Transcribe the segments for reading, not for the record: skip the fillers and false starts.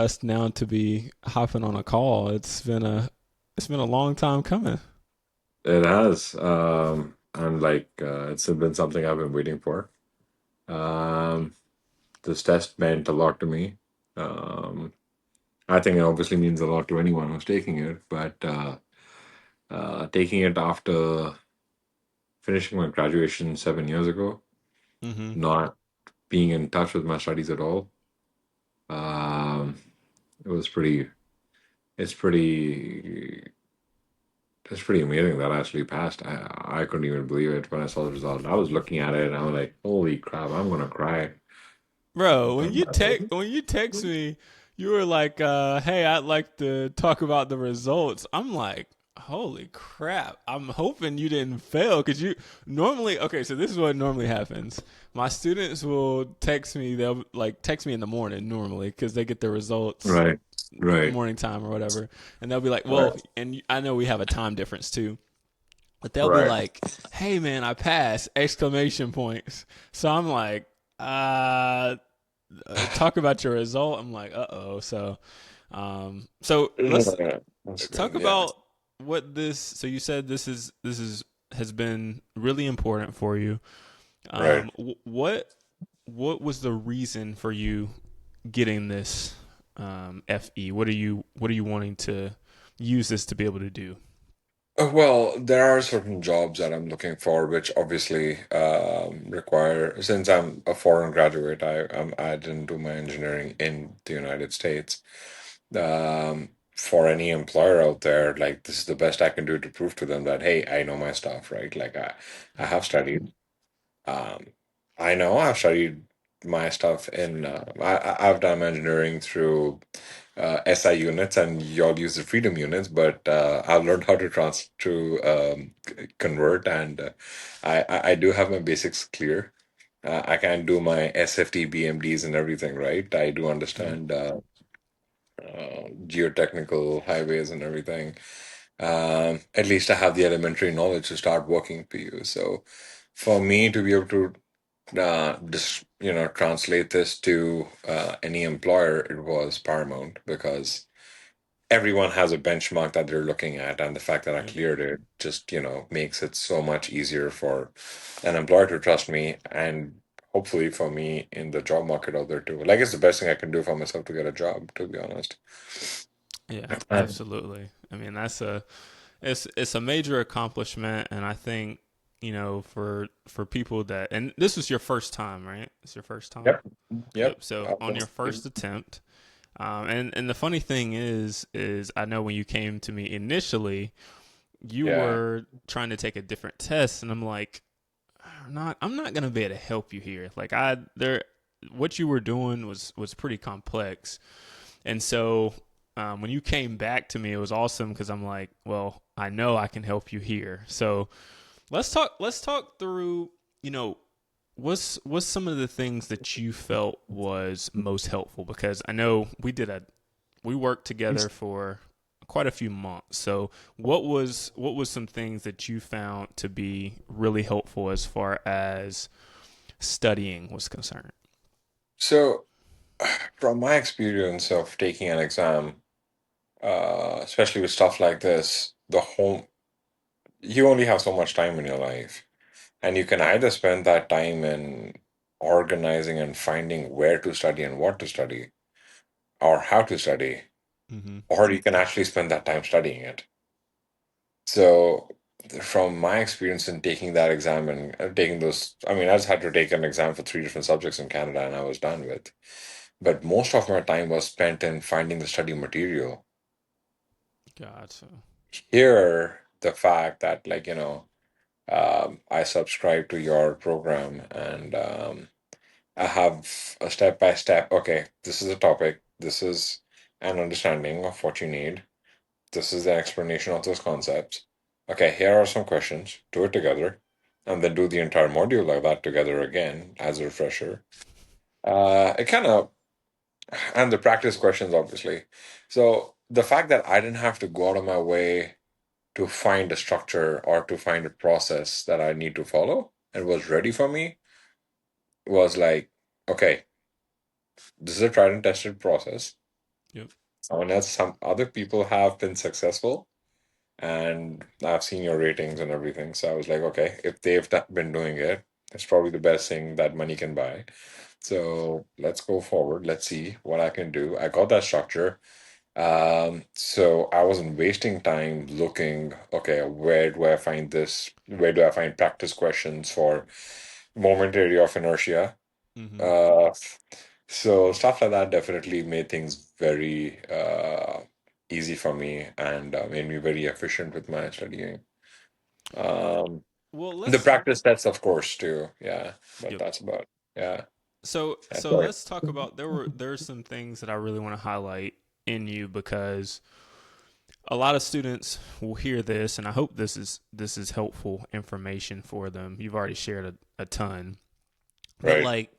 us now to be hopping on a call. It's been a long time coming. It has. And it's been something I've been waiting for. Um, this test meant a lot to me. Um, I think it obviously means a lot to anyone who's taking it, but taking it after finishing my graduation 7 years ago, Mm-hmm. not being in touch with my studies at all, um, it was pretty. It's pretty. It's pretty amazing that I actually passed. I couldn't even believe it when I saw the result. I was looking at it and I was like, "Holy crap! I'm gonna cry." Bro, when you text me, you were like, "Hey, I'd like to talk about the results." I'm like, "Holy crap!" I'm hoping you didn't fail because you normally. Okay, so this is what normally happens. My students will text me. They'll like text me in the morning normally because they get their results Right, right, morning time or whatever, and they'll be like, right, "Well," and I know we have a time difference too. But they'll be right. like, "Hey man, I passed!" Exclamation points. So I'm like, uh, talk about your result. I'm like, uh-oh. So let's Yeah, that's talk good. Yeah, about what this. So you said this is has been really important for you. right. What was the reason for you getting this FE? What are you wanting to use this to be able to do? Well, there are certain jobs that I'm looking for, which obviously require, since I'm a foreign graduate, I didn't do my engineering in the United States. For any employer out there, like this is the best I can do to prove to them that, hey, I know my stuff, right? I have studied. Um, I know I've studied my stuff I've done engineering through SI units, and y'all use the freedom units, but I've learned how to convert, and I do have my basics clear. I can do my SFT BMDs and everything, right? I do Mm-hmm. understand geotechnical highways and everything. At least I have the elementary knowledge to start working for you. So for me to be able to just translate this to any employer, it was paramount because everyone has a benchmark that they're looking at, and the fact that I Yep. cleared it just makes it so much easier for an employer to trust me, and hopefully for me in the job market out there too. Like it's the best thing I can do for myself to get a job, to be honest. Yeah, And absolutely. I mean, it's a major accomplishment, and I think for people that and this was your first time, right? It's your first time. yep, yep. Yep. So on your first attempt, and the funny thing is I know when you came to me initially, you Yeah. were trying to take a different test, and I'm like, I'm not gonna be able to help you here. Like what you were doing was pretty complex, and so when you came back to me, it was awesome because I'm like, well, I know I can help you here. So let's talk through. You know, what's some of the things that you felt was most helpful? Because I know we worked together for quite a few months. So what was some things that you found to be really helpful as far as studying was concerned? So, from my experience of taking an exam, especially with stuff like this, you only have so much time in your life, and you can either spend that time in organizing and finding where to study and what to study, or how to study, Mm-hmm. or you can actually spend that time studying it. So, from my experience in taking that exam and taking those, I mean, I just had to take an exam for three different subjects in Canada, and I was done with. But most of my time was spent in finding the study material. Gotcha. Here, the fact that, I subscribe to your program and I have a step by step. Okay, this is a topic. This is an understanding of what you need. This is the explanation of those concepts. Okay, here are some questions. Do it together, and then do the entire module like that together again as a refresher. It kind of and the practice questions, obviously. So the fact that I didn't have to go out of my way to find a structure or to find a process that I need to follow and was ready for me was like, okay, this is a tried and tested process. Yep. Some other people have been successful, and I've seen your ratings and everything. So I was like, okay, if been doing it, it's probably the best thing that money can buy. So let's go forward. Let's see what I can do. I got that structure. So I wasn't wasting time looking, okay, where do I find this? Where do I find practice questions for momentary of inertia? Mm-hmm. Uh, so stuff like that definitely made things very easy for me and made me very efficient with my studying. Um, Well, the let's. practice test, of course, too. Yeah, but Yep. that's about, yeah. That's So right. let's talk about there's some things that I really want to highlight in you because a lot of students will hear this, and I hope this is helpful information for them. You've already shared a ton, but Right. like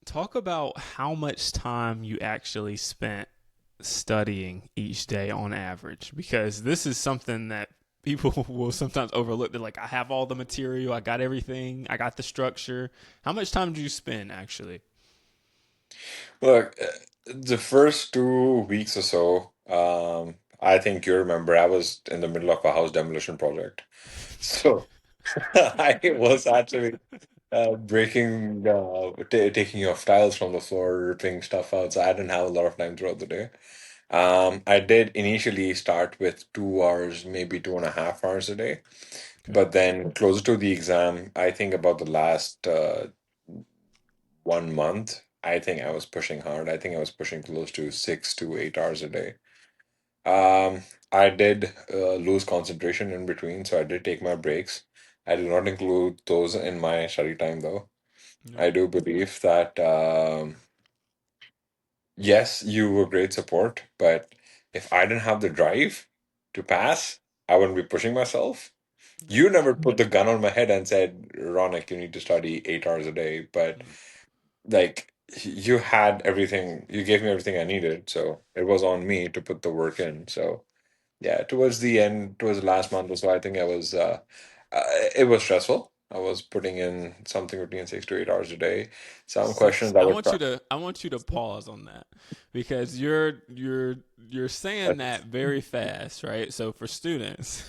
talk about how much time you actually spent studying each day on average, because this is something that people will sometimes overlook. They're like, I have all the material, I got everything, I got the structure. How much time do you spend actually? Look, the first 2 weeks or so, I think you remember I was in the middle of a house demolition project. So I was actually breaking, taking off tiles from the floor, ripping stuff out. So I didn't have a lot of time throughout the day. I did initially start with 2 hours, maybe 2.5 hours a day. Okay. But then closer to the exam, I think about the last 1 month, I think I was pushing hard. I think I was pushing close to 6 to 8 hours a day. Um, I did lose concentration in between, so I did take my breaks. I did not include those in my study time, though. Yep. I do believe that, yes, you were great support, but if I didn't have the drive to pass, I wouldn't be pushing myself. Yep. You never put the gun on my head and said, Ronak, you need to study 8 hours a day. But Yep. like you had everything, you gave me everything I needed. So it was on me to put the work in. So yeah, towards the end, towards the last month or so, I think uh, it was stressful. I was putting in something between 6 to 8 hours a day. Some questions I would, I want you to pause on that because you're saying that very fast, right? So for students,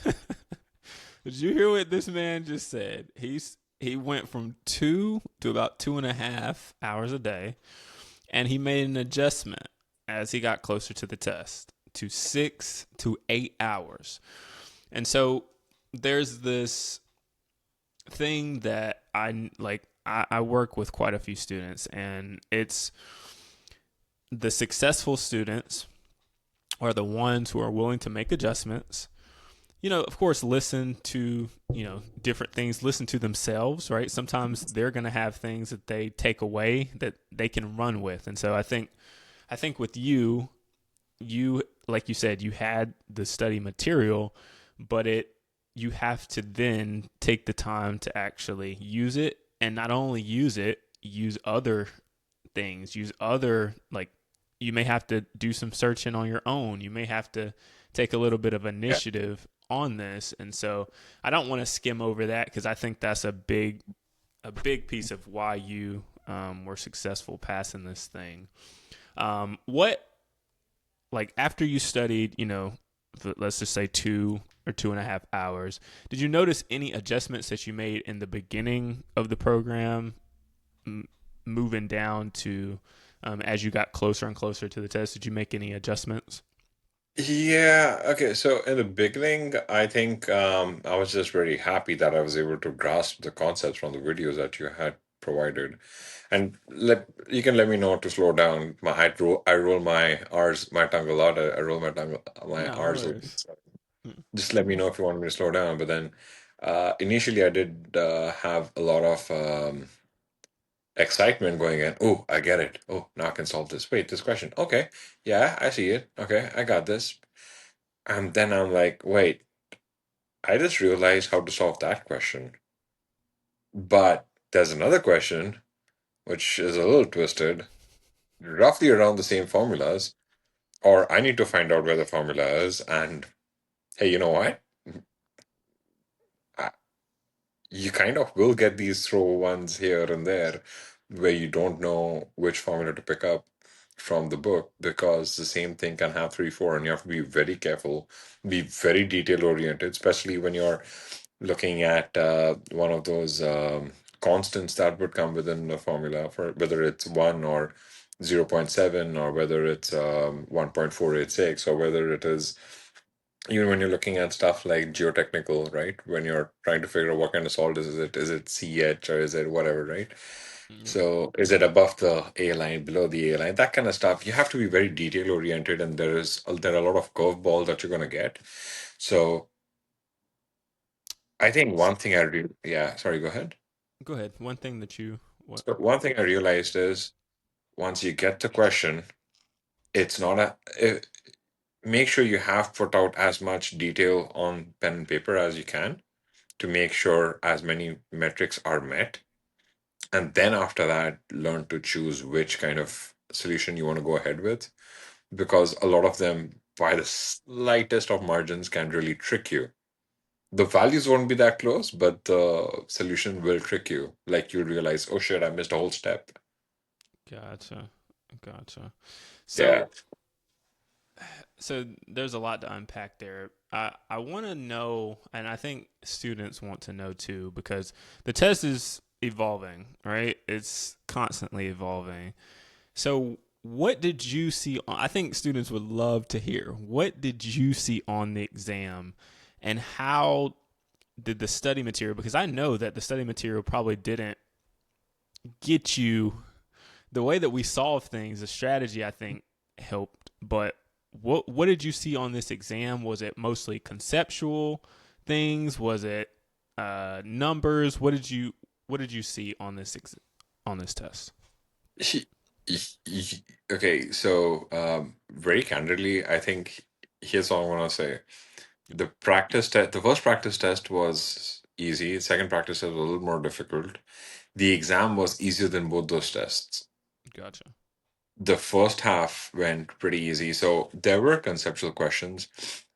did you hear what this man just said? He went from 2 to about 2.5 hours a day, and he made an adjustment as he got closer to the test to 6 to 8 hours. And so there's this thing that I like. I work with quite a few students, and it's the successful students are the ones who are willing to make adjustments. Of course, listen to, different things, listen to themselves, right? Sometimes they're going to have things that they take away that they can run with. And so I think with you, like you said, you had the study material, but you have to then take the time to actually use it, and not only use it, use other things, use other, like, you may have to do some searching on your own. You may have to take a little bit of yeah, initiative on this. And so I don't want to skim over that because I think that's a big piece of why you were successful passing this thing. What, like, after you studied, let's just say 2 or 2.5 hours, did you notice any adjustments that you made in the beginning of the program, m- moving down to as you got closer and closer to the test? Did you make any adjustments? yeah. Okay. So in the beginning, I think I was just very happy that I was able to grasp the concepts from the videos that you had provided. And you can let me know to slow down. I roll my R's, my tongue a lot. I roll my No R's a lot. worries. So just let me know if you want me to slow down. But then initially, I did have a lot of excitement going in. Oh, I get it. Oh, now I can solve this. Wait, this question. Okay, yeah, I see it. Okay, I got this. And then I'm like, wait, I just realized how to solve that question. But there's another question which is a little twisted, roughly around the same formulas, or I need to find out where the formula is. And hey, you know what? I- You kind of will get these throw ones here and there where you don't know which formula to pick up. from the book, because the same thing can have three, four, and you have to be very careful, be very detail oriented, especially when you're looking at one of those constants that would come within the formula, for whether it's 1 or 0.7, or whether it's 1.486, or whether it is, even when you're looking at stuff like geotechnical, right? When you're trying to figure out what kind of salt is it CH or is it whatever, right? Yeah. So is it above the A line, below the A line, that kind of stuff? You have to be very detail oriented, and there are a lot of curveballs that you're going to get. So I think So, one thing yeah, sorry, go ahead. go ahead. One thing that you what? So one thing I realized is, once you get the question, it's not make sure you have put out as much detail on pen and paper as you can to make sure as many metrics are met. And then after that, learn to choose which kind of solution you want to go ahead with, because a lot of them, by the slightest of margins, can really trick you. The values won't be that close, but the solution will trick you. Like you'll realize, oh shit, I missed a whole step. Gotcha. Gotcha. Yeah. So there's a lot to unpack there. I want to know, and I think students want to know too, because the test is evolving, right? It's constantly evolving. So what did you see I think students would love to hear. What did you see on the exam, and how did the study material, because I know that the study material probably didn't get you the way that we solve things, the strategy I think helped, but what did you see on this exam? Was it mostly conceptual things? Was it numbers? What did you see on on this test? Okay, so very candidly, I think here's all I want to say. The first practice test was easy. Second practice test was a little more difficult. The exam was easier than both those tests. Gotcha. The first half went pretty easy. So there were conceptual questions.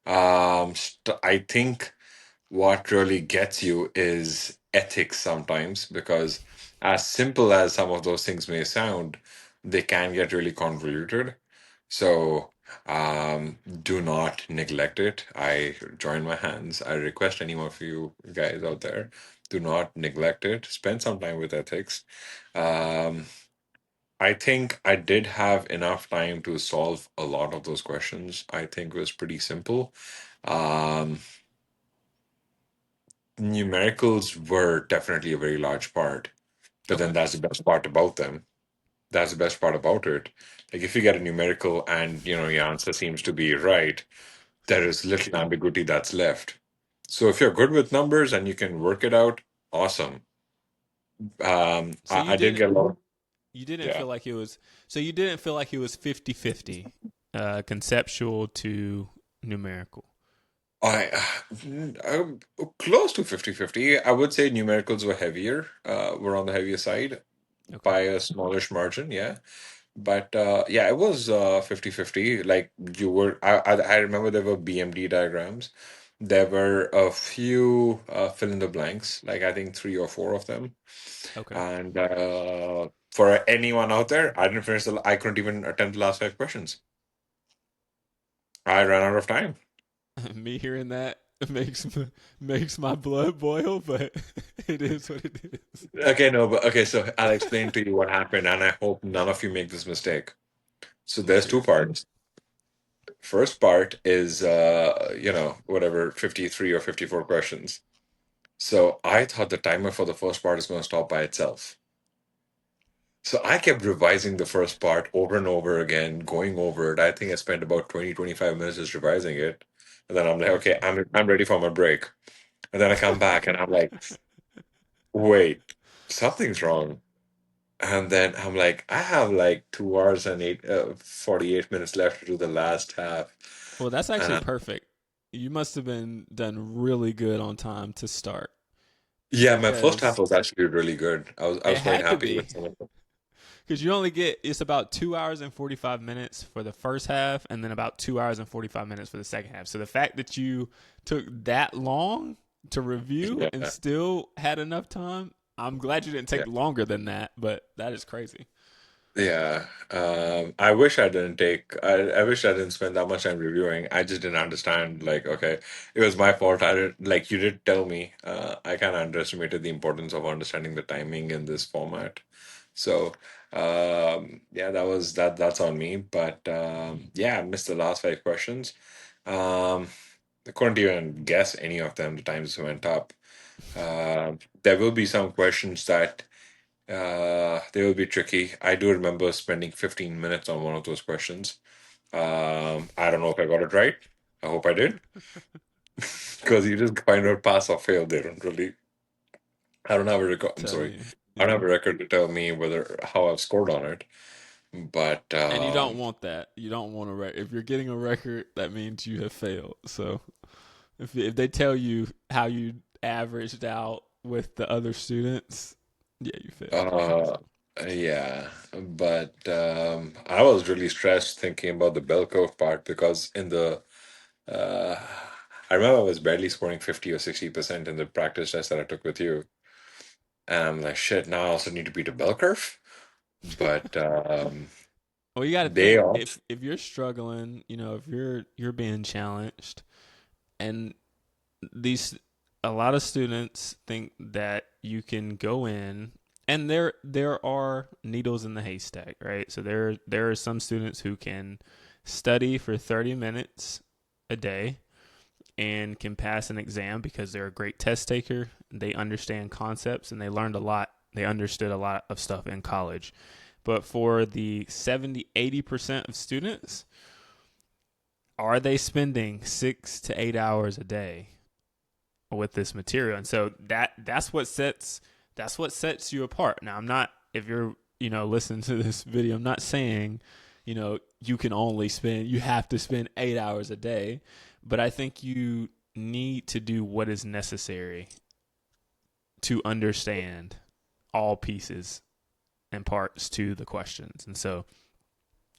I think what really gets you is ethics sometimes, because as simple as some of those things may sound, they can get really convoluted. So do not neglect it. I join my hands. I request any of you guys out there, do not neglect it. Spend some time with ethics. Um, I think I did have enough time to solve a lot of those questions. I think it was pretty simple. Um, Numericals were definitely a very large part, but then Okay. that's the best part about them. That's the best part about it. Like if you get a numerical and your answer seems to be right, there is little ambiguity that's left. So if you're good with numbers and you can work it out, awesome. So I did get a lot. you didn't Yeah. feel like it was so you didn't feel like it was 50-50 conceptual to numerical. I close to 50-50. I would say numericals were heavier, were on the heavier side Okay. by a smallish margin, yeah. But yeah, it was 50-50. Like I remember there were BMD diagrams. There were a few fill in the blanks, like I think three or four of them. Okay. And for anyone out there, I couldn't even attempt the last five questions. I ran out of time. Me hearing that makes my blood boil, but it is what it is. Okay, no, but okay, so I'll explain to you what happened, and I hope none of you make this mistake. So Let's there's hear two it. parts. First part is whatever 53 or 54 questions. So I thought the timer for the first part is going to stop by itself. So I kept revising the first part over and over again, going over it. I think I spent about 20-25 minutes just revising it. And then I'm like, okay, Gotcha. I'm ready for my break. And then I come back and I'm like, wait, something's wrong. And then I'm like, I have like 2 hours and 48 minutes left to do the last half. Well, that's actually And perfect. You must have been done really good on time to start yeah, my first half because was actually really good. I was it quite had to happy be. with some of it. Because you only get it's about 2 hours and 45 minutes for the first half, and then about 2 hours and 45 minutes for the second half. So the fact that you took that long to review and Yeah, still had enough time, I'm glad you didn't yeah. take longer than that. But that is crazy. Yeah. I wish I didn't take, I wish I didn't spend that much time reviewing. I just didn't understand, like, okay, it was my fault. I didn't, like, you did tell me. I kind of underestimated the importance of understanding the timing in this format. So, yeah, that's on me. But yeah, I missed the last five questions. Um, I couldn't even guess any of them. The times went up. There will be some questions that they will be tricky. I do remember spending 15 minutes on one of those questions. I don't know if I got it right. I hope I did. Because you just find out pass or fail. They don't really. I don't have a record. I'm Tell sorry. you, I don't yeah. have a record to tell me whether how I've scored on it. But And you don't want that. You don't want a record. If you're getting a record, that means you have failed. So if they tell you how you averaged out with the other students, yeah, you failed. uh, So yeah. But I was really stressed thinking about the bell curve part because in the uh, I remember I was barely scoring 50 or 60% in the practice test that I took with you. And I'm like, shit, now I also need to beat a bell curve. But well, you got to they think also, if you're struggling, if you're being challenged, and these a lot of students think that you can go in, and there are needles in the haystack, right? So there are some students who can study for 30 minutes a day and can pass an exam because they're a great test taker. They understand concepts and they learned a lot. They understood a lot of stuff in college. But for the 70-80% of students, are they spending 6 to 8 hours a day with this material? And so that's what sets you apart. Now, I'm not, if you're listening to this video, I'm not saying you have to spend 8 hours a day, but I think you need to do what is necessary to understand all pieces and parts to the questions. And so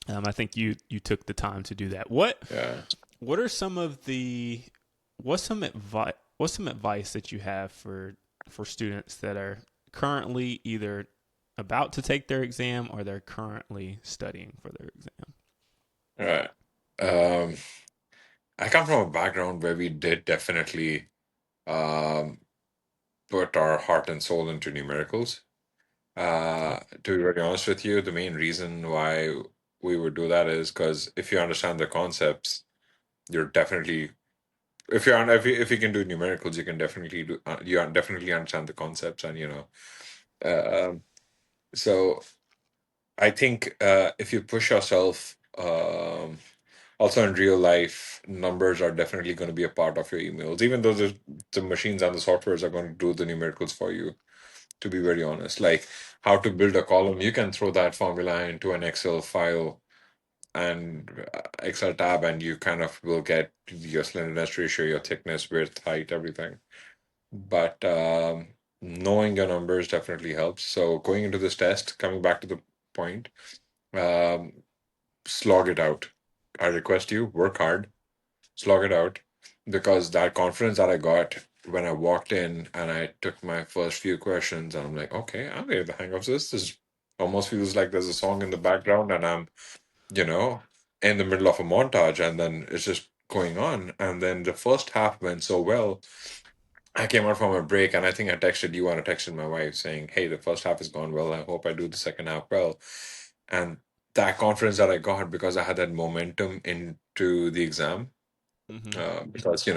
I think you took the time to do that. yeah. What are some of the what's some advice that you have for students that are currently either about to take their exam or they're currently studying for their exam? Right. Um, I come from a background where we did definitely um, put our heart and soul into numericals. Okay. To be very honest with you, the main reason why we would do that is because if you understand the concepts, you're definitely if you can do numericals, you can definitely do definitely understand the concepts and uh, um, so I think if you push yourself, also in real life, numbers are definitely going to be a part of your emails, even though the machines and the softwares are going to do the numericals for you. To be very honest, like how to build a column, you can throw that formula into an Excel file and Excel tab, and you kind of will get your slenderness ratio, your thickness, width, height, everything. But knowing your numbers definitely helps. So going into this test, coming back to the point, um, slog it out. I request you work hard, slog it out, because that confidence that I got when I walked in and I took my first few questions, and I'm like, okay, I'm getting the hang of this. This almost feels like there's a song in the background, and I'm, you know, in the middle of a montage, and then it's just going on. And then the first half went so well. I came out from a break, and I think I texted you and I texted my wife saying, hey, the first half has gone well. I hope I do the second half well. And that confidence that I got because I had that momentum into the exam, Mm-hmm. because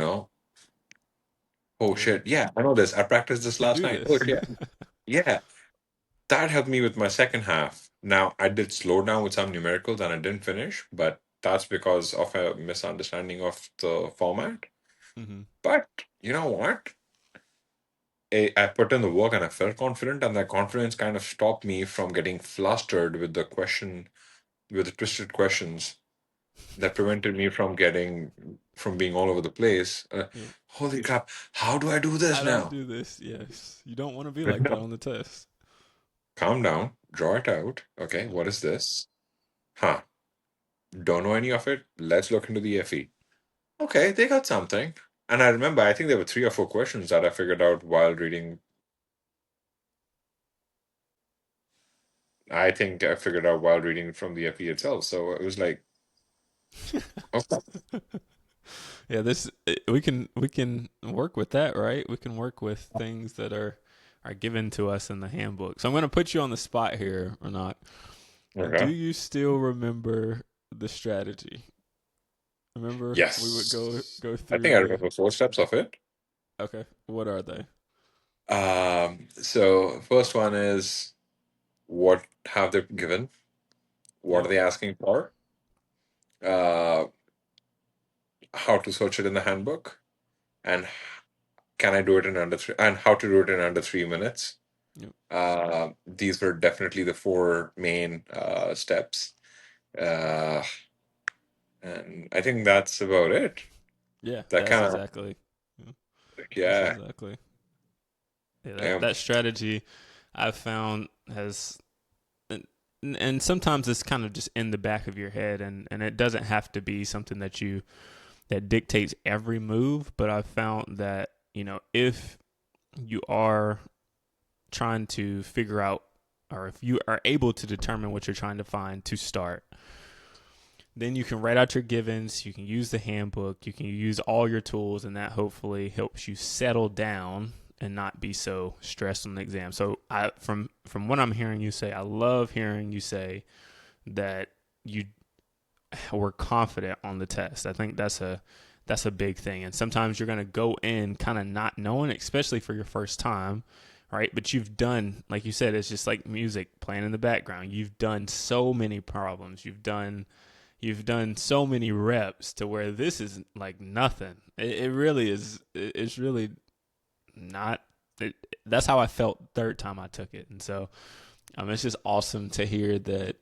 oh Yeah. shit, yeah, I know this. I practiced I this can last do night. Oh this. shit, yeah, that helped me with my second half. Now I did slow down with some numericals and I didn't finish, but that's because of a misunderstanding of the format. Mm-hmm. But you know what? I put in the work and I felt confident, and that confidence kind of stopped me from getting flustered with the question, with the twisted questions that prevented me from being all over the place. Yep. Holy crap! How do I do this How do I now? do this? Yes. You don't want to be But like that no, on the test. calm down, draw it out. Okay, Yep. what is this? Huh? Don't know any of it. Let's look into the FE. Okay, they got something. And I remember, I think there were three or four questions that I figured out while reading. I think I figured out while reading from the FE itself. So it was like, okay, Yeah, this we can work with that, right? We can work with things that are given to us in the handbook. So I'm going to put you on the spot here, or not. Do okay. you still remember the strategy? Remember we would Yes. go I through think I the. remember 4 steps of it. Okay, what are they? So first one is what have they given? What are Yep. they asking for? Uh, how to search it in the handbook, and can I do it in under three, and how to do it in under 3 minutes. Yep. These were definitely the four main steps. Uh, and I think that's about it. Yeah, That that's kind of, exactly. Yeah, that's yeah, exactly. Yeah, that damn. that strategy I've found has and, and sometimes it's kind of just in the back of your head and it doesn't have to be something that dictates every move, but I've found that, if you are trying to figure out or if you are able to determine what you're trying to find to start, then you can write out your givens, you can use the handbook, you can use all your tools, and that hopefully helps you settle down and not be so stressed on the exam. So from what I'm hearing you say, I love hearing you say that you were confident on the test. I think that's a big thing. And sometimes you're going to go in kind of not knowing, especially for your first time, right? But you've done, like you said, it's just like music playing in the background. You've done so many problems. You've done so many reps to where this is like nothing. It really is. It's really not. It, that's how I felt third time I took it, and so it's just awesome to hear that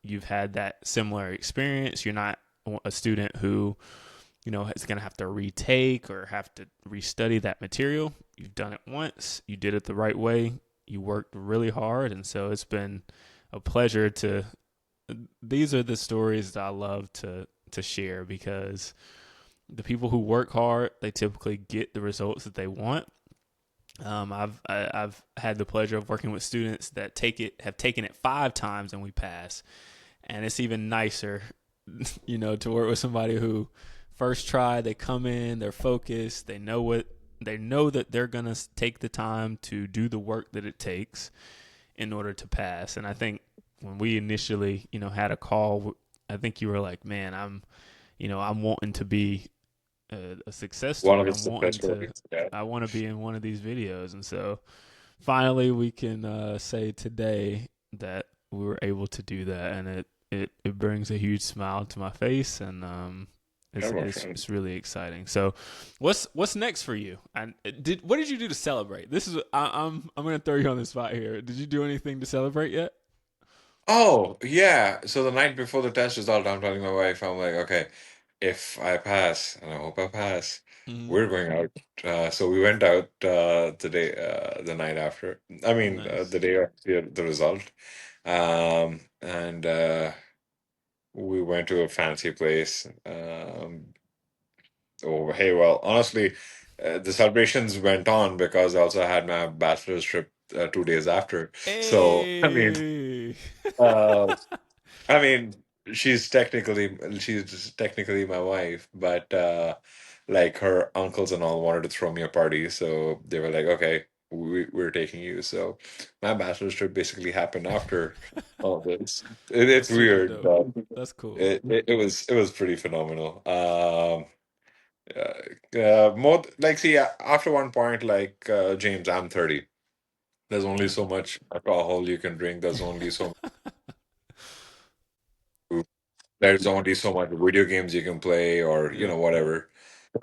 you've had that similar experience. You're not a student who is going to have to retake or have to restudy that material. You've done it once. You did it the right way. You worked really hard, and so it's been a pleasure to. These are the stories that I love to share because the people who work hard, they typically get the results that they want. I've had the pleasure of working with students that have taken it 5 times and we pass, and it's even nicer, to work with somebody who first try they come in, they're focused, they know that they're gonna take the time to do the work that it takes in order to pass. And I think when we initially, had a call, I think you were like, "Man, I'm wanting to be a success One of story. the success stories. Yeah. I want to be in one of these videos." And so finally, we can say today that we were able to do that, and it brings a huge smile to my face, and Yeah, it's my it's friend. it's really exciting. So, what's next for you? And what did you do to celebrate? This is I'm gonna throw you on the spot here. Did you do anything to celebrate yet? Oh, yeah. So the night before the test result, I'm telling my wife, I'm like, okay, if I pass, and I hope I pass, Mm-hmm. we're going out. So we went out the night after. I mean, the Nice. day of the result. And we went to a fancy place. Oh, hey, well, honestly, the celebrations went on because I also had my bachelor's trip 2 days after. So, Hey. uh, I mean, she's technically my wife, but like her uncles and all wanted to throw me a party, so they were like, "Okay, we're taking you." So my bachelor's trip basically happened after all this. That's It's super weird, dope. but That's cool. it was pretty phenomenal. More like see after one point, like James, I'm 30. There's only Yeah. so much alcohol you can drink. There's only so much video games you can play, or Yep. whatever.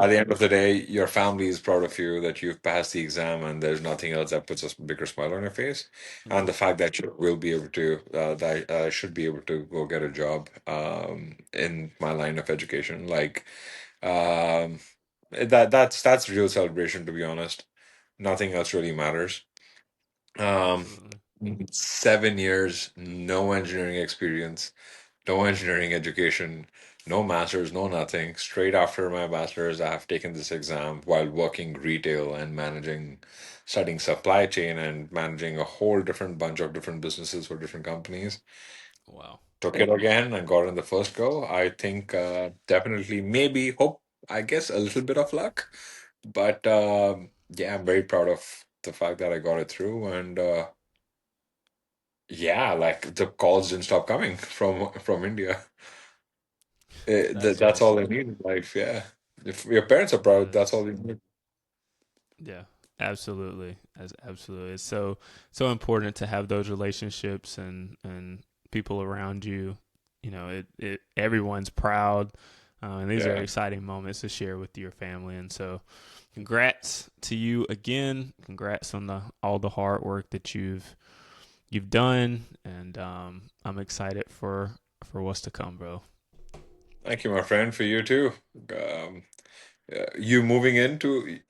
At the end of the day, your family is proud of you that you've passed the exam, and there's nothing else that puts a bigger smile on your face. And Yep. the fact that you will be able to, that I should be able to go get a job in my line of education, like um, that's real celebration, to be honest. Nothing else really matters. Um, Absolutely. 7 years, no engineering experience, no engineering education, No masters, no nothing. Straight after my bachelor's, I have taken this exam while working retail and managing, studying supply chain and managing a whole different bunch of different businesses for different companies. Wow. Took it again and got in the first go. I think definitely, maybe, hope, I guess a little bit of luck. But yeah, I'm very proud of the fact that I got it through. And yeah, like the calls didn't stop coming from India. That's That's all I awesome. need in life. Yeah. If your parents are proud, that's That's all you need. Yeah, absolutely. As absolutely. It's so important to have those relationships and people around you. You know, it everyone's proud. And these are Yeah. exciting moments to share with your family. And so, congrats to you again. Congrats on the all the hard work that you've done, and I'm excited for what's to come, bro. Thank you, my friend, for you too. You moving into